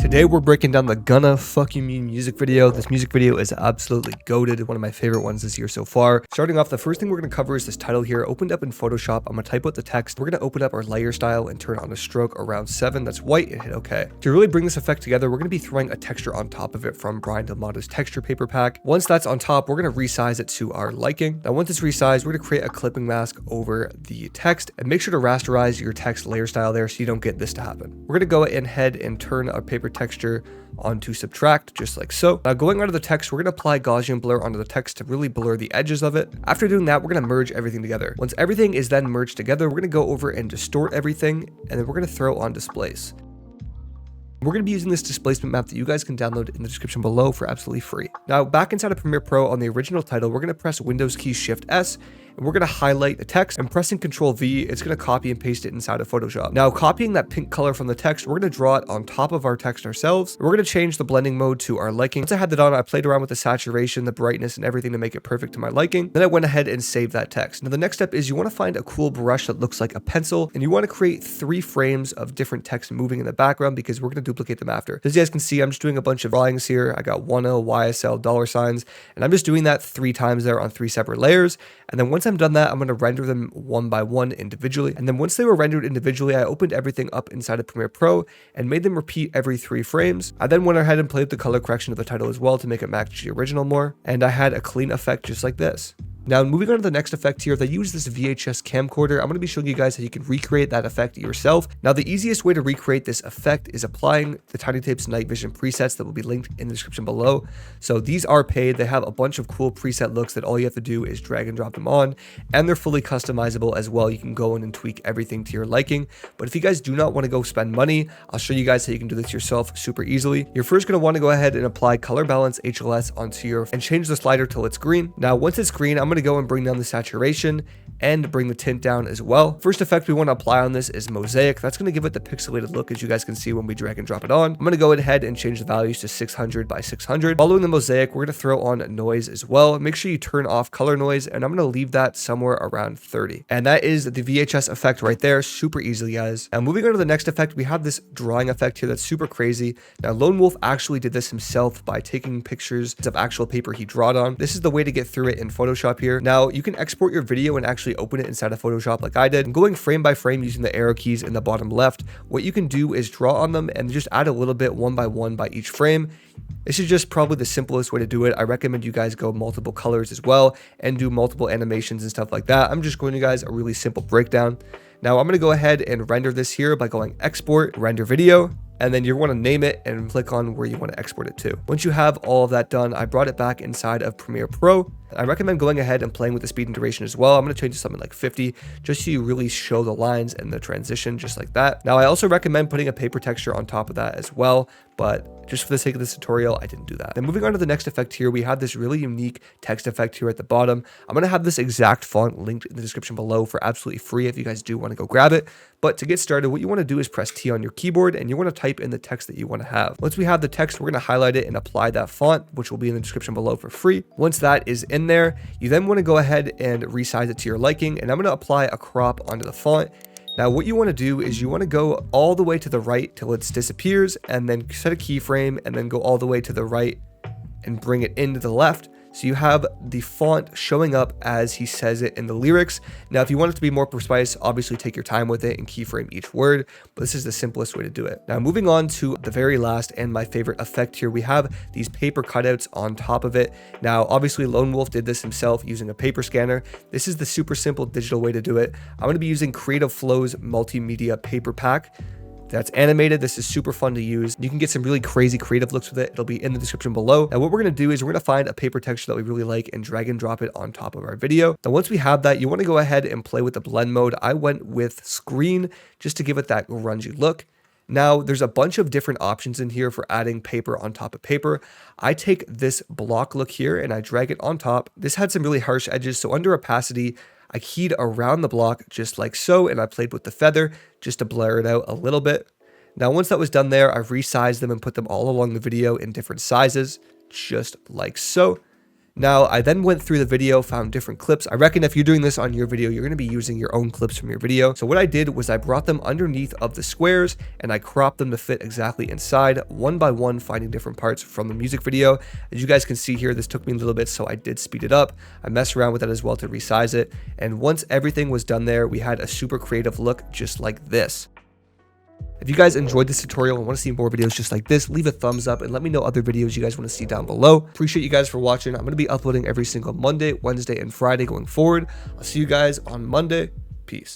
Today we're breaking down the Gunna fukumean music video. This music video is absolutely goated, one of my favorite ones this year so far. Starting off, the first thing we're going to cover is this title here. Opened up in Photoshop, I'm going to type out the text. We're going to open up our layer style and turn on a stroke around 7. That's white, and hit OK. To really bring this effect together, we're going to be throwing a texture on top of it from Brian Delmata's texture paper pack. Once that's on top, we're going to resize it to our liking. Now once it's resized, we're going to create a clipping mask over the text and make sure to rasterize your text layer style there so you don't get this to happen. We're going to go ahead and turn our paper texture onto subtract, just like so. Now going onto the text, we're going to apply Gaussian blur onto the text to really blur the edges of it. After doing that, we're going to merge everything together. Once everything is then merged together, we're going to go over and distort everything, and then we're going to throw on displace. We're going to be using this displacement map that you guys can download in the description below for absolutely free. Now back inside of Premiere Pro on the original title, we're going to press Windows key Shift S, and we're going to highlight the text, and pressing Control V, it's going to copy and paste it inside of Photoshop. Now copying that pink color from the text, we're going to draw it on top of our text ourselves. We're going to change the blending mode to our liking. Once I had that on, I played around with the saturation, the brightness, and everything to make it perfect to my liking. Then I went ahead and saved that text. Now the next step is you want to find a cool brush that looks like a pencil, and you want to create 3 frames of different text moving in the background because we're going to duplicate them after. As you guys can see, I'm just doing a bunch of drawings here. I got 1L, YSL, $signs, and I'm just doing that 3 times there on 3 separate layers. And then once I'm done that, I'm going to render them one by one individually. And then once they were rendered individually, I opened everything up inside of Premiere Pro and made them repeat every 3 frames. I then went ahead and played the color correction of the title as well to make it match the original more. And I had a clean effect just like this. Now moving on to the next effect here, they use this VHS camcorder. I'm going to be showing you guys how you can recreate that effect yourself. Now the easiest way to recreate this effect is applying the tinytapes night vision presets that will be linked in the description below. So these are paid. They have a bunch of cool preset looks that all you have to do is drag and drop them on, and they're fully customizable as well. You can go in and tweak everything to your liking. But if you guys do not want to go spend money, I'll show you guys how you can do this yourself super easily. You're first going to want to go ahead and apply color balance HLS onto your and change the slider till it's green. Now once it's green, I'm going to go and bring down the saturation and bring the tint down as well. First effect we want to apply on this is mosaic. That's going to give it the pixelated look as you guys can see when we drag and drop it on. I'm going to go ahead and change the values to 600 by 600. Following the mosaic, we're going to throw on noise as well. Make sure you turn off color noise, and I'm going to leave that somewhere around 30. And that is the VHS effect right there. Super easy, guys. Now moving on to the next effect, we have this drawing effect here that's super crazy. Now Lone Wolf actually did this himself by taking pictures of actual paper he drawed on. This is the way to get through it in Photoshop here. Now you can export your video and actually open it inside of Photoshop like I did. And going frame by frame using the arrow keys in the bottom left, what you can do is draw on them and just add a little bit one by one by each frame. This is just probably the simplest way to do it. I recommend you guys go multiple colors as well and do multiple animations and stuff like that. I'm just going to guys a really simple breakdown. Now I'm going to go ahead and render this here by going export, render video, and then you want to name it and click on where you want to export it to. Once you have all of that done, I brought it back inside of Premiere Pro. I recommend going ahead and playing with the speed and duration as well. I'm going to change to something like 50 just so you really show the lines and the transition just like that. Now I also recommend putting a paper texture on top of that as well, but just for the sake of this tutorial, I didn't do that. Then moving on to the next effect here, we have this really unique text effect here at the bottom. I'm going to have this exact font linked in the description below for absolutely free if you guys do want to go grab it. But to get started, what you want to do is press T on your keyboard and you want to type in the text that you want to have. Once we have the text, we're going to highlight it and apply that font, which will be in the description below for free. Once that is in there, you then want to go ahead and resize it to your liking, and I'm going to apply a crop onto the font. Now what you want to do is you want to go all the way to the right till it disappears, and then set a keyframe and then go all the way to the right and bring it into the left. So you have the font showing up as he says it in the lyrics. Now, if you want it to be more precise, obviously take your time with it and keyframe each word, but this is the simplest way to do it. Now, moving on to the very last and my favorite effect here, we have these paper cutouts on top of it. Now, obviously Lone Wolf did this himself using a paper scanner. This is the super simple digital way to do it. I'm going to be using Creative Flow's multimedia paper pack. That's animated. This is super fun to use. You can get some really crazy creative looks with it. It'll be in the description below. Now what we're going to do is we're going to find a paper texture that we really like and drag and drop it on top of our video. Now once we have that, you want to go ahead and play with the blend mode. I went with screen just to give it that grungy look. Now there's a bunch of different options in here for adding paper on top of paper. I take this block look here and I drag it on top. This had some really harsh edges, so under opacity, I keyed around the block just like so, and I played with the feather just to blur it out a little bit. Now, once that was done there, I've resized them and put them all along the video in different sizes, just like so. Now, I then went through the video, found different clips. I reckon if you're doing this on your video, you're going to be using your own clips from your video. So what I did was I brought them underneath of the squares and I cropped them to fit exactly inside, one by one, finding different parts from the music video. As you guys can see here, this took me a little bit, so I did speed it up. I messed around with that as well to resize it. And once everything was done there, we had a super creative look just like this. If you guys enjoyed this tutorial and want to see more videos just like this, leave a thumbs up and let me know other videos you guys want to see down below. Appreciate you guys for watching. I'm going to be uploading every single Monday, Wednesday, and Friday going forward. I'll see you guys on Monday. Peace.